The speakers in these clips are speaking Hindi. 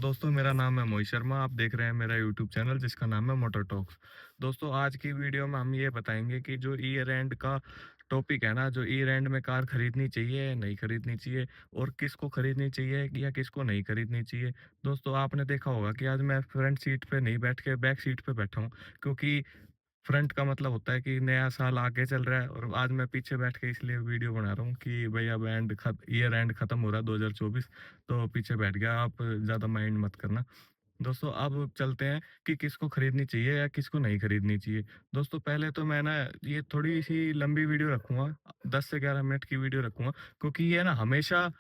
दोस्तों मेरा नाम है मोहित शर्मा। आप देख रहे हैं मेरा यूट्यूब चैनल जिसका नाम है मोटर टॉक्स। दोस्तों आज की वीडियो में हम ये बताएंगे कि जो ईयर एंड का टॉपिक है ना, जो ईयर एंड में कार खरीदनी चाहिए या नहीं खरीदनी चाहिए, और किसको खरीदनी चाहिए या किसको नहीं खरीदनी चाहिए। दोस्तों आपने देखा होगा कि आज मैं फ्रंट सीट पे नहीं बैठ के बैक सीट पे बैठा हूँ, क्योंकि फ्रंट का मतलब होता है कि नया साल आगे चल रहा है, और आज मैं पीछे बैठ के इसलिए वीडियो बना रहा हूँ कि भाई अब ईयर एंड खत्म हो रहा है 2024। तो पीछे बैठ गया, आप ज़्यादा माइंड मत करना। दोस्तों अब चलते हैं कि किसको खरीदनी चाहिए या किसको नहीं खरीदनी चाहिए। दोस्तों पहले तो मैं ना ये थोड़ी सी लंबी वीडियो रखूंगा, 10 से 11 मिनट की वीडियो रखूंगा, क्योंकि ये ना हमेशा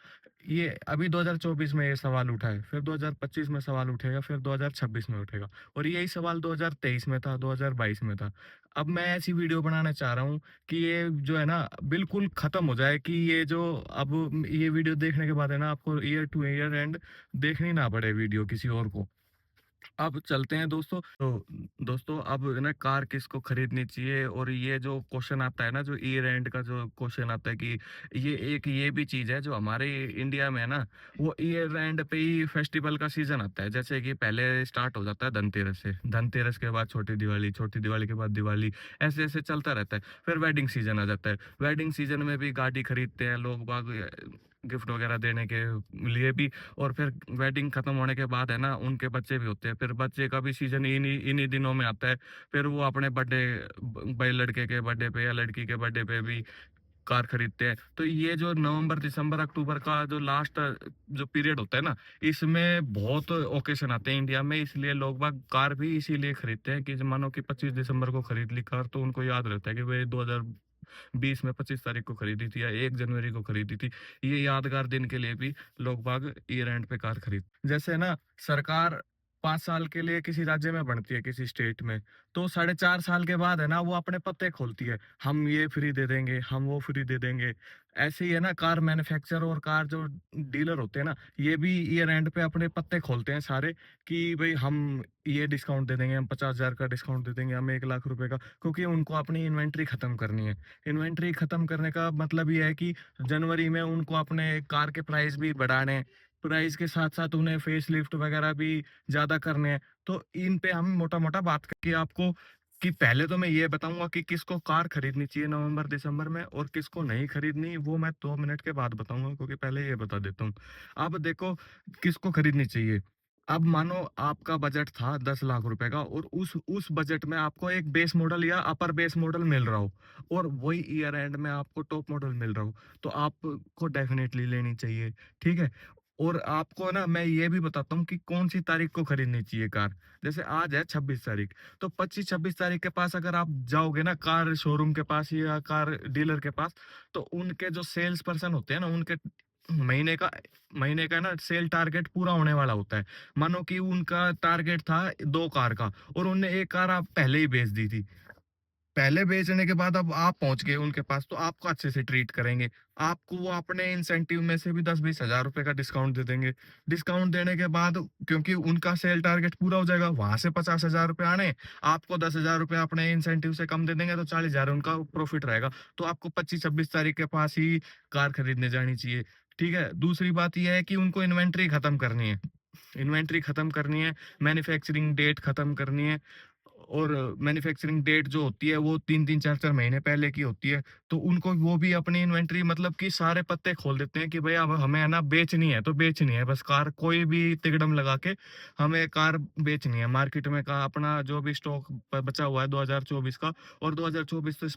ये अभी 2024 में ये सवाल उठा है, फिर 2025 में सवाल उठेगा, फिर 2026 में उठेगा, और यही सवाल 2023 में था, 2022 में था। अब मैं ऐसी वीडियो बनाना चाह रहा हूँ कि ये जो है ना बिल्कुल खत्म हो जाए, कि ये जो अब ये वीडियो देखने के बाद है ना, आपको ईयर टू ईयर एंड देखनी ना पड़े वीडियो किसी और को। अब चलते हैं दोस्तों। तो दोस्तों अब ना कार किसको खरीदनी चाहिए, और ये जो क्वेश्चन आता है ना, जो ईयर एंड का जो क्वेश्चन आता है कि ये भी चीज है जो हमारे इंडिया में है ना, वो ईयर एंड पे ही फेस्टिवल का सीजन आता है। जैसे कि पहले स्टार्ट हो जाता है धनतेरस से, धनतेरस के बाद छोटी दिवाली, छोटी दिवाली के बाद दिवाली, ऐसे ऐसे चलता रहता है। फिर वेडिंग सीजन आ जाता है, वेडिंग सीजन में भी गाड़ी खरीदते हैं लोग बाग, गिफ्ट वगैरह देने के लिए भी। और फिर वेडिंग खत्म होने के बाद है ना, उनके बच्चे भी होते हैं, फिर बच्चे का भी सीजन इन्हीं इन्हीं दिनों में आता है। फिर वो अपने बर्थडे, भाई लड़के के बर्थडे पे या लड़की के बर्थडे पे भी कार खरीदते हैं। तो ये जो नवंबर दिसंबर अक्टूबर का जो लास्ट जो पीरियड होता है ना, इसमें बहुत ओकेशन आते हैं इंडिया में, इसलिए लोग बाग कार भी इसीलिए खरीदते हैं कि मानो कि 25 दिसंबर को खरीद ली कार, तो उनको याद रहता है कि भाई 2020 में 25 तारीख को खरीदी थी या 1 जनवरी को खरीदी थी। ये यादगार दिन के लिए भी लोग बाग ईयर एंड पे कार खरीद, जैसे ना सरकार 5 साल के लिए किसी राज्य में बनती है, किसी स्टेट में, तो 4.5 साल के बाद है ना वो अपने पत्ते खोलती है, हम ये फ्री दे देंगे, हम वो फ्री दे देंगे। ऐसे ही है ना, कार मैन्युफैक्चरर और कार जो डीलर होते हैं ना, ये भी ईयर एंड पे अपने पत्ते खोलते हैं सारे, कि भाई हम ये डिस्काउंट दे देंगे, हम 50,000 का डिस्काउंट दे देंगे, हम 1 लाख रुपए का, क्योंकि उनको अपनी इन्वेंट्री खत्म करनी है। इन्वेंट्री खत्म करने का मतलब ये है कि जनवरी में उनको अपने कार के प्राइस भी बढ़ाने हैं, प्राइस के साथ साथ उन्हें फेस लिफ्ट वगैरह भी ज्यादा करने हैं। तो इन पे हम मोटा मोटा बात करके आपको, कि पहले तो मैं ये बताऊंगा कि किसको कार खरीदनी चाहिए नवंबर दिसंबर में और किसको नहीं खरीदनी, वो मैं 2 मिनट के बाद बताऊंगा, क्योंकि पहले ये बता देता हूँ। अब देखो किसको खरीदनी चाहिए। अब मानो आपका बजट था 10 लाख रुपए का, और उस बजट में आपको एक बेस मॉडल या अपर बेस मॉडल मिल रहा हो, और वही ईयर एंड में आपको टॉप मॉडल मिल रहा हो, तो आपको डेफिनेटली लेनी चाहिए। ठीक है। और आपको ना मैं ये भी बताता हूँ कि कौन सी तारीख को खरीदनी चाहिए कार। जैसे आज है 26 तारीख, तो 25-26 तारीख के पास अगर आप जाओगे ना कार शोरूम के पास या कार डीलर के पास, तो उनके जो सेल्स पर्सन होते हैं ना, उनके महीने का महीने का ना सेल टारगेट पूरा होने वाला होता है। मानो कि उनका टारगेट था 2 कार का, और उनने एक कार आप पहले ही बेच दी थी। पहले बेचने के बाद अब आप पहुंच गए उनके पास, तो आपको अच्छे से ट्रीट करेंगे। आपको वो अपने इंसेंटिव में से भी 10-20 हजार रुपए का डिस्काउंट दे देंगे। डिस्काउंट देने के बाद, क्योंकि उनका सेल टारगेट पूरा हो जाएगा, वहां से 50 हजार रुपए आने, आपको 10 हजार रुपए अपने इंसेंटिव से कम दे देंगे, तो 40 हजार उनका प्रॉफिट रहेगा। तो आपको 25-26 तारीख के पास ही कार खरीदने जानी चाहिए। ठीक है। दूसरी बात यह है कि उनको इन्वेंट्री खत्म करनी है, इन्वेंट्री खत्म करनी है, मैन्युफैक्चरिंग डेट खत्म करनी है। और मैन्युफैक्चरिंग डेट जो होती है वो 3-3 4-4 महीने पहले की होती है। तो उनको वो भी अपनी इन्वेंट्री मतलब कि सारे पत्ते खोल देते हैं कि भाई अब हमें है ना बेचनी है तो बेचनी है, बस कार कोई भी तिकड़म लगा के हमें कार बेचनी है मार्केट में का, अपना जो भी स्टॉक बचा हुआ है 2024 का। और 2024 तो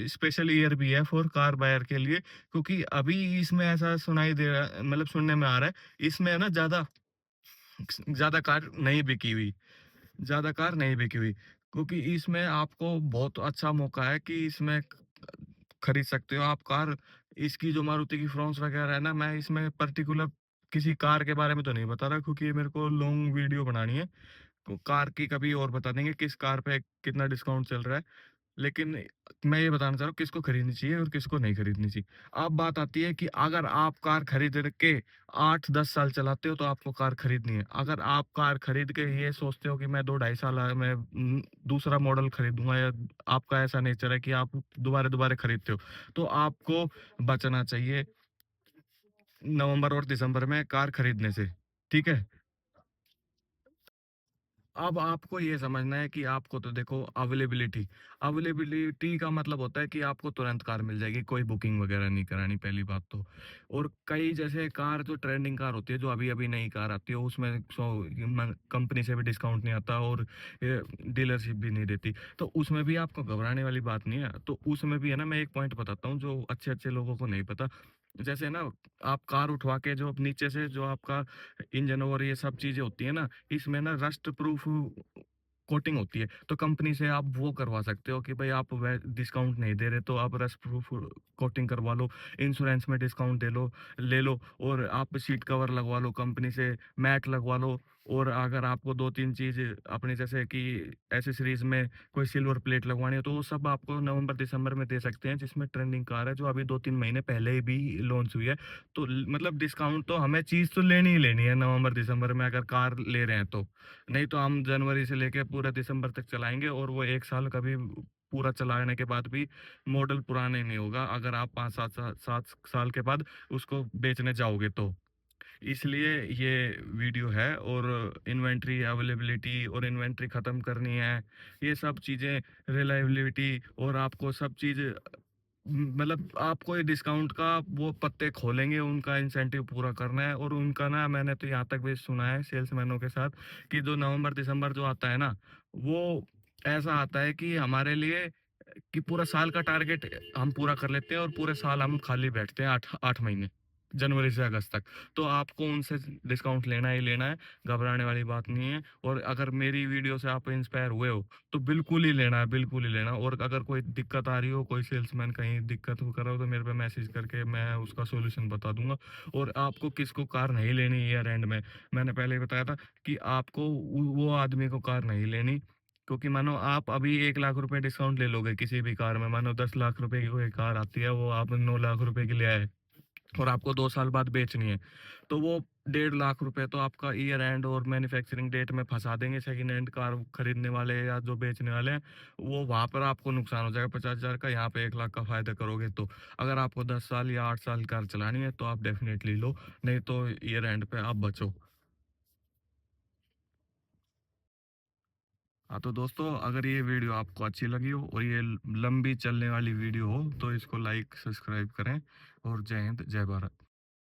स्पेशल ईयर भी है फॉर कार बायर के लिए, क्योंकि अभी इसमें ऐसा सुनाई दे रहा है, मतलब सुनने में आ रहा है इसमें है ना ज्यादा ज्यादा कार नहीं बिकी हुई, ज्यादा कार नहीं बिकी हुई, क्योंकि इसमें आपको बहुत अच्छा मौका है कि इसमें खरीद सकते हो आप कार। इसकी जो मारुति की फ्रॉन्स वगैरह है ना, मैं इसमें पर्टिकुलर किसी कार के बारे में तो नहीं बता रहा, क्योंकि ये मेरे को लॉन्ग वीडियो बनानी है। तो कार की कभी और बता देंगे किस कार पे कितना डिस्काउंट चल रहा है। लेकिन मैं ये बताना चाह रहा हूँ किसको खरीदनी चाहिए और किसको नहीं खरीदनी चाहिए। अब बात आती है कि अगर आप कार खरीद के 8-10 साल चलाते हो तो आपको कार खरीदनी है। अगर आप कार खरीद के ये सोचते हो कि मैं 2-2.5 साल में दूसरा मॉडल खरीदूंगा, या आपका ऐसा नेचर है कि आप दोबारा दोबारा खरीदते हो, तो आपको बचना चाहिए नवंबर और दिसंबर में कार खरीदने से। ठीक है। अब आपको ये समझना है कि आपको तो देखो अवेलेबिलिटी अवेलेबिलिटी का मतलब होता है कि आपको तुरंत कार मिल जाएगी, कोई बुकिंग वगैरह नहीं करानी, पहली बात तो। और कई जैसे कार जो ट्रेंडिंग कार होती है, जो अभी अभी नई कार आती है, उसमें कंपनी से भी डिस्काउंट नहीं आता और डीलरशिप भी नहीं देती, तो उसमें भी आपको घबराने वाली बात नहीं है। तो उसमें भी है ना, मैं एक पॉइंट बताता हूँ जो अच्छे अच्छे लोगों को नहीं पता। जैसे ना, आप कार उठवा के जो नीचे से जो आपका इंजन और ये सब चीजें होती है ना, इसमें ना रस्ट प्रूफ कोटिंग होती है, तो कंपनी से आप वो करवा सकते हो कि भाई आप डिस्काउंट नहीं दे रहे तो आप रस्ट प्रूफ कोटिंग करवा लो, इंश्योरेंस में डिस्काउंट दे लो, ले लो। और आप सीट कवर लगवा लो कंपनी से, मैट लगवा लो। और अगर आपको दो तीन चीज अपनी जैसे कि एसेसरीज में कोई सिल्वर प्लेट लगवानी है, तो वो सब आपको नवंबर दिसंबर में दे सकते हैं, जिसमें ट्रेंडिंग कार है जो अभी 2-3 महीने पहले ही भी लॉन्च हुई है। तो मतलब डिस्काउंट तो हमें चीज तो लेनी ही लेनी है नवंबर दिसंबर में, अगर कार ले रहे हैं तो। नहीं तो हम जनवरी से लेके पूरा दिसंबर तक चलाएंगे, और वो एक साल कभी पूरा चलाने के बाद भी मॉडल पुराने नहीं होगा, अगर आप 5-7 साल के बाद उसको बेचने जाओगे तो। इसलिए ये वीडियो है। और इन्वेंट्री अवेलेबिलिटी और इन्वेंट्री ख़त्म करनी है, ये सब चीज़ें, रिलायबिलिटी, और आपको सब चीज़ मतलब आपको ये डिस्काउंट का वो पत्ते खोलेंगे, उनका इंसेंटिव पूरा करना है। और उनका ना, मैंने तो यहाँ तक भी सुना है सेल्समैनों के साथ कि जो नवंबर दिसंबर जो आता है ना, वो ऐसा आता है कि हमारे लिए कि पूरा साल का टारगेट हम पूरा कर लेते हैं, और पूरे साल हम खाली बैठते हैं 8 8 महीने, जनवरी से अगस्त तक। तो आपको उनसे डिस्काउंट लेना ही लेना है, घबराने वाली बात नहीं है। और अगर मेरी वीडियो से आप इंस्पायर हुए हो तो बिल्कुल ही लेना है, बिल्कुल ही लेना। और अगर कोई दिक्कत आ रही हो, कोई सेल्समैन कहीं दिक्कत हो कर रहा हो, तो मेरे पे मैसेज करके मैं उसका सॉल्यूशन बता दूंगा। और आपको किसको कार नहीं लेनी ईयर एंड में, मैंने पहले ही बताया था कि आपको वो आदमी को कार नहीं लेनी, क्योंकि मानो आप अभी 1 लाख रुपए डिस्काउंट ले लोगे किसी भी कार में, मानो 10 लाख रुपए की कोई कार आती है, वो आप 9 लाख रुपए की ले आए और आपको 2 साल बाद बेचनी है, तो वो 1.5 लाख रुपए तो आपका ईयर एंड और मैन्युफैक्चरिंग डेट में फंसा देंगे सेकंड हैंड कार खरीदने वाले या जो बेचने वाले हैं। वो वहां पर आपको नुकसान हो जाएगा 50,000 का, यहाँ पे 1 लाख का फायदा करोगे। तो अगर आपको 10 साल या 8 साल कार चलानी है तो आप डेफिनेटली लो, नहीं तो ईयर एंड पे आप बचो। हाँ तो दोस्तों, अगर ये वीडियो आपको अच्छी लगी हो और ये लंबी चलने वाली वीडियो हो, तो इसको लाइक सब्सक्राइब करें। और जय हिंद, जय भारत।